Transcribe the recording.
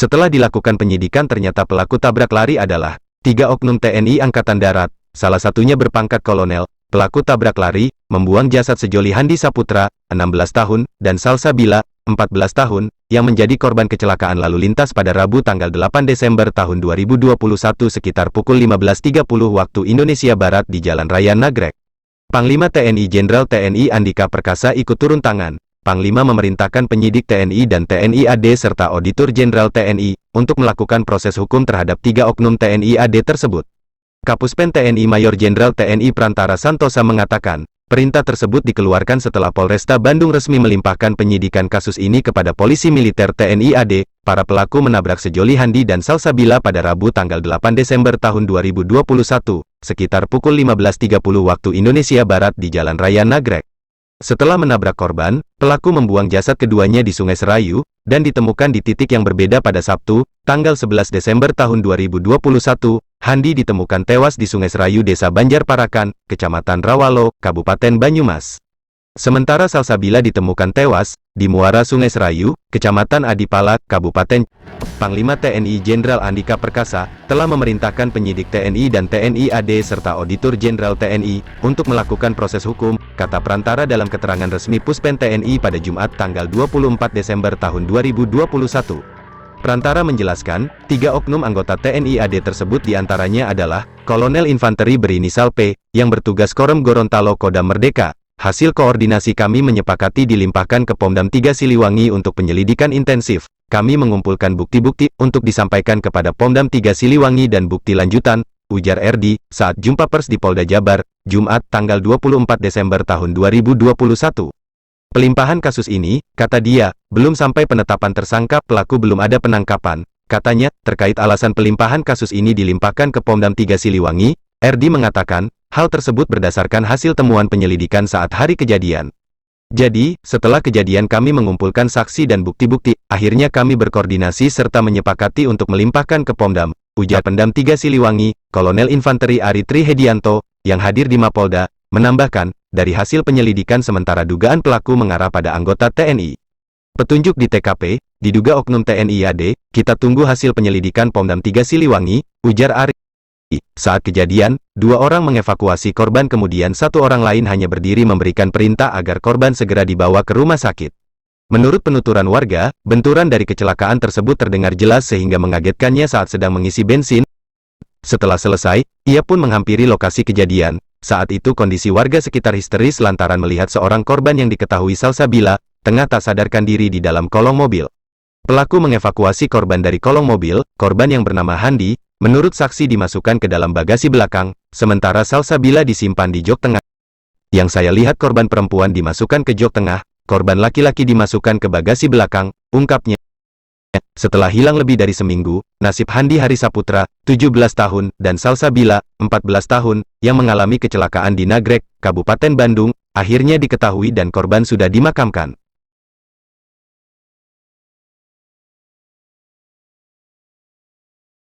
Setelah dilakukan penyidikan ternyata pelaku tabrak lari adalah 3 oknum TNI Angkatan Darat, salah satunya berpangkat kolonel. Pelaku tabrak lari, membuang jasad Sejoli Handi Saputra, 16 tahun, dan Salsabila, 14 tahun, yang menjadi korban kecelakaan lalu lintas pada Rabu tanggal 8 Desember tahun 2021 sekitar pukul 15.30 waktu Indonesia Barat di Jalan Raya Nagrek. Panglima TNI Jenderal TNI Andika Perkasa ikut turun tangan. Panglima memerintahkan penyidik TNI dan TNI AD serta Auditor Jenderal TNI untuk melakukan proses hukum terhadap 3 oknum TNI AD tersebut. Kapuspen TNI Mayor Jenderal TNI Prantara Santosa mengatakan, perintah tersebut dikeluarkan setelah Polresta Bandung resmi melimpahkan penyidikan kasus ini kepada Polisi Militer TNI AD. Para pelaku menabrak Sejoli Handi dan Salsabila pada Rabu tanggal 8 Desember tahun 2021, sekitar pukul 15.30 waktu Indonesia Barat di Jalan Raya Nagrek. Setelah menabrak korban, pelaku membuang jasad keduanya di Sungai Serayu, dan ditemukan di titik yang berbeda pada Sabtu, tanggal 11 Desember tahun 2021, Handi ditemukan tewas di Sungai Serayu Desa Banjar Parakan, Kecamatan Rawalo, Kabupaten Banyumas. Sementara Salsabila ditemukan tewas di muara Sungai Serayu, Kecamatan Adipala, Kabupaten. Panglima TNI Jenderal Andika Perkasa telah memerintahkan penyidik TNI dan TNI AD serta Auditor Jenderal TNI untuk melakukan proses hukum, kata Prantara dalam keterangan resmi Puspen TNI pada Jumat tanggal 24 Desember tahun 2021. Prantara menjelaskan, 3 oknum anggota TNI AD tersebut diantaranya adalah Kolonel Infanteri berinisial P, yang bertugas Korem Gorontalo Kodam Merdeka. Hasil koordinasi kami menyepakati dilimpahkan ke Pomdam 3 Siliwangi untuk penyelidikan intensif. Kami mengumpulkan bukti-bukti untuk disampaikan kepada Pomdam 3 Siliwangi dan bukti lanjutan, ujar RD, saat jumpa pers di Polda Jabar, Jumat tanggal 24 Desember tahun 2021. Pelimpahan kasus ini, kata dia, belum sampai penetapan tersangka, pelaku belum ada penangkapan. Katanya, terkait alasan pelimpahan kasus ini dilimpahkan ke Pomdam 3 Siliwangi, RD mengatakan, hal tersebut berdasarkan hasil temuan penyelidikan saat hari kejadian. Jadi, setelah kejadian kami mengumpulkan saksi dan bukti-bukti, akhirnya kami berkoordinasi serta menyepakati untuk melimpahkan ke Pomdam, ujar Pendam 3 Siliwangi, Kolonel Infanteri Ari Tri Hedianto, yang hadir di Mapolda, menambahkan, dari hasil penyelidikan sementara dugaan pelaku mengarah pada anggota TNI. Petunjuk di TKP, diduga oknum TNI AD, kita tunggu hasil penyelidikan Pomdam 3 Siliwangi, ujar Ari. Saat kejadian, 2 orang mengevakuasi korban kemudian 1 orang lain hanya berdiri memberikan perintah agar korban segera dibawa ke rumah sakit. Menurut penuturan warga, benturan dari kecelakaan tersebut terdengar jelas sehingga mengagetkannya saat sedang mengisi bensin. Setelah selesai, ia pun menghampiri lokasi kejadian. Saat itu kondisi warga sekitar histeris lantaran melihat seorang korban yang diketahui Salsabila, tengah tak sadarkan diri di dalam kolong mobil. Pelaku mengevakuasi korban dari kolong mobil, korban yang bernama Handi, menurut saksi dimasukkan ke dalam bagasi belakang, sementara Salsabila disimpan di jok tengah. Yang saya lihat korban perempuan dimasukkan ke jok tengah, korban laki-laki dimasukkan ke bagasi belakang, ungkapnya. Setelah hilang lebih dari seminggu, nasib Handi Hari Saputra, 17 tahun, dan Salsabila, 14 tahun, yang mengalami kecelakaan di Nagrek, Kabupaten Bandung, akhirnya diketahui dan korban sudah dimakamkan.